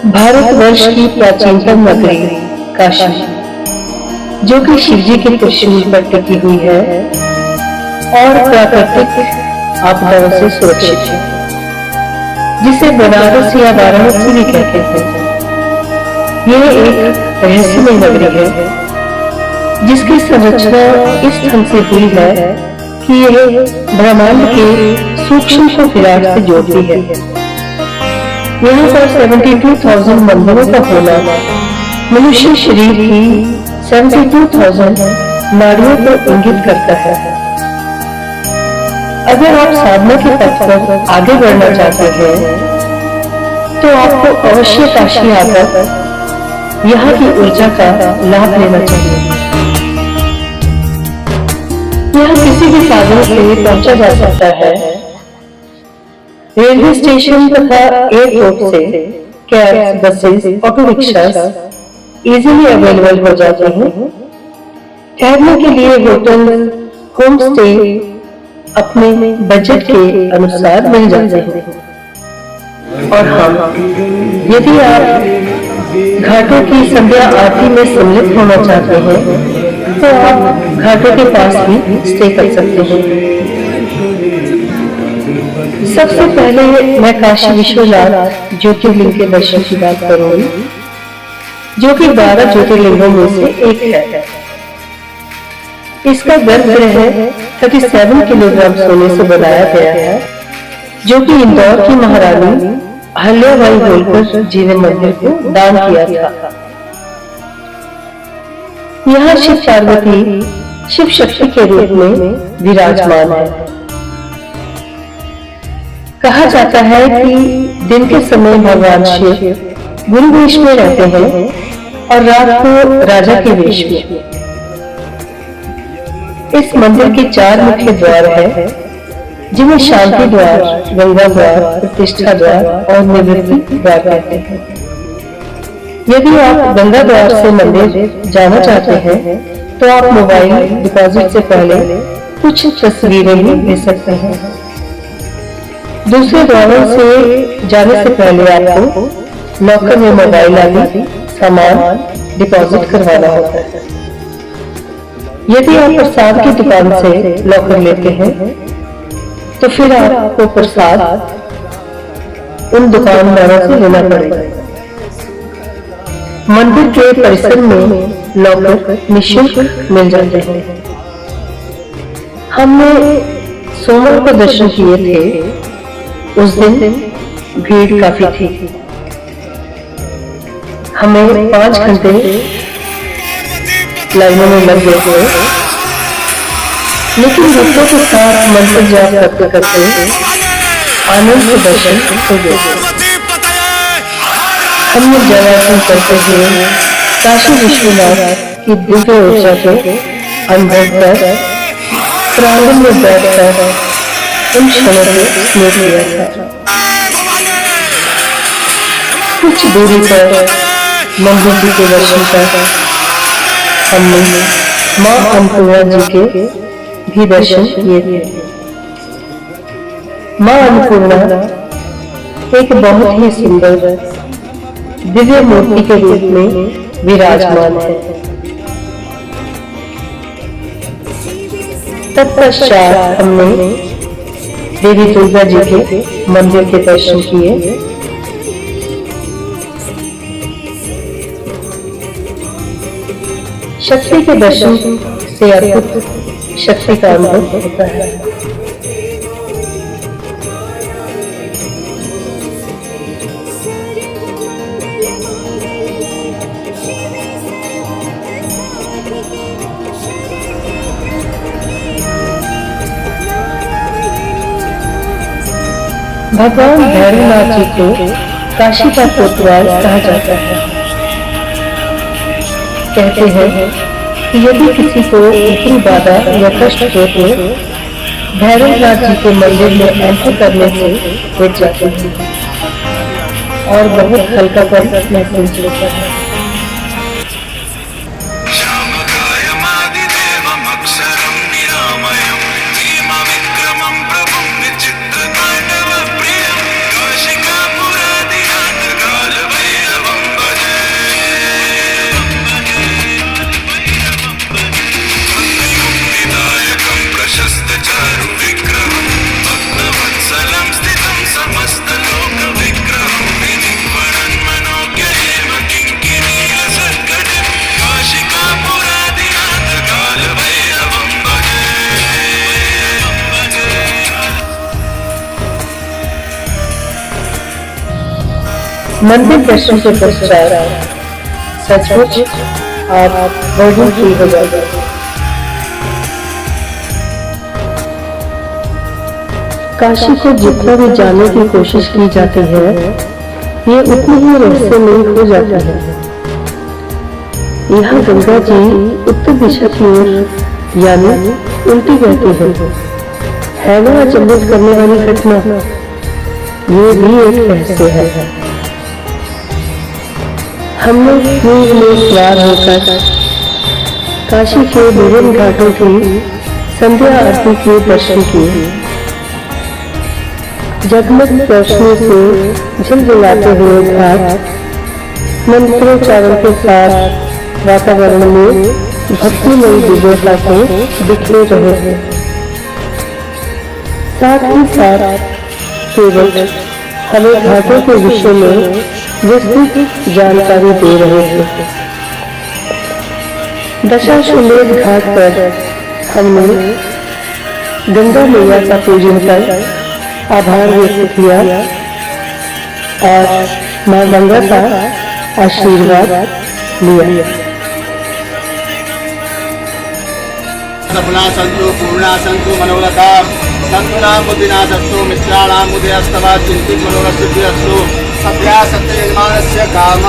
भारतवर्ष की प्राचीनतम नगरी काशी, जो कि शिवजी के त्रिशूल पर टिकी हुई है और प्राकृतिक आपदाओं से सुरक्षित है, जिसे बनारस या वाराणसी भी कहते हैं। यह एक रहस्यमय नगरी है, जिसकी संरचना इस ढंग से हुई है कि यह ब्रह्मांड के सूक्ष्म को विराट से जोड़ती है। यहाँ पर 72,000 मंदिरों का होना मनुष्य शरीर की 72,000 नाड़ियों को इंगित करता है। अगर आप साधना के पथ पर आगे बढ़ना चाहते हैं, तो आपको अवश्य काशी आकर यहाँ की ऊर्जा का लाभ लेना चाहिए। यहाँ किसी भी साधन से पहुंचा जा सकता है। रेलवे स्टेशन तथा एयरपोर्ट से cab, buses, auto rickshaws easily available हो जाते हैं। ठहरने के लिए होटल, होम स्टे अपने बजट के अनुसार मिल जाते हैं। और हाँ, यदि आप घाटों की संध्या आरती में सम्मिलित होना चाहते हैं, तो आप घाटों के पास भी स्टे कर सकते हैं। सबसे पहले मैं काशी विश्वनाथ ज्योतिर्लिंग के दर्शन की बात करूंगी, जो कि 12 ज्योतिर्लिंगों में से एक है। इसका गर्भगृह 37 किलोग्राम सोने से बनाया गया है, जो कि इंदौर की महारानी अहिल्याबाई होलकर जी ने मंदिर को दान किया था। यहाँ शिव पार्वती शिव शक्ति के रूप में विराजमान है। कहा जाता है कि दिन के समय भगवान शिव गुरु वेश में रहते हैं और रात को राजा के वेश में। इस मंदिर के 4 मुख्य द्वार हैं, जिन्हें शांति द्वार, गंगा द्वार, प्रतिष्ठा द्वार और निवृत्ति द्वार कहते हैं। यदि आप गंगा द्वार से मंदिर जाना चाहते हैं, तो आप मोबाइल डिपॉजिट से पहले कुछ तस्वीरें भी ले सकते हैं। दूसरे द्वारों से जाने से पहले आपको लॉकर में मोबाइल आदि सामान डिपॉजिट करवाना होता है। यदि आप प्रसाद की दुकान से लॉकर लेते हैं, तो फिर आपको प्रसाद उन दुकानदारों से लेना पड़ेगा। मंदिर के परिसर में लॉकर निःशुल्क मिल जाते हैं। हमने सोमवार को दर्शन किए थे। उस दिन भीड़ काफी थी। हमें 5 घंटे लाइनों में लग गए थे, लेकिन भक्तों के साथ मंत्र जाप करते करते आनंद के दर्शन हो गए। हमने जलार्पण करते हुए काशी विश्वनाथ की दिव्य ऊर्जा के अनुभव कर प्रांगण में बैठकर उन क्षणों को स्मृत किया था। कुछ दूरी पर मंदिर जी के दर्शन कर हमने माँ अन्नपूर्णा जी के भी दर्शन किए थे। माँ अन्नपूर्णा एक बहुत ही सुंदर दिव्य मूर्ति के रूप में विराजमान है। तत्पश्चात हमने देवी दुर्गा जी के मंदिर के दर्शन किए। शक्ति के दर्शन से अद्भुत शक्ति का अनुभव होता है। भगवान भैरवनाथ जी को काशी का कोतवाल कहा जाता है। कहते हैं कि यदि किसी को ऊपरी बाधा या कष्ट हो तो भैरवनाथ जी के मंदिर में एंटर करने से बच जाते हैं और बहुत हल्कापन महसूस होता है। मंदिर दर्शन के पश्चात सचमुच आप वर्णन की हो जाएगा। काशी को जितना भी जानने की कोशिश की जाती है, ये उतनी ही रहस्यमयी हो जाती है। यहाँ गंगा जी उत्तर दिशा की ओर यानी उल्टी बहती है ना अचंभित करने वाली घटना। ये भी एक रहस्य है। हमने नींद में सवार होकर काशी के विभिन्न घाटों की संध्या आरती के दर्शन किए। जगमग रोशनी से झिलमिलाते हुए घाट मंत्रोच्चारण के साथ वातावरण में भक्तिमयी दिव्यता से बिखरे रहे थे। साथ ही साथ केवल हमें घाटों के विषय में विस्तृत जानकारी दे रहे थे। दशाश्वमेध घाट पर हमने गंगा मैया का पूजन कर आभार व्यक्त किया और मां गंगा का आशीर्वाद लिया। सपना संतु पूर्णा संतु मनोरथा संतुनाम बुद्धिना सत्तु मित्राणाम उदयस्तवा चिंतित मनोरथ सिद्धिरस्तु सत्या सत्य निर्माणस्य काम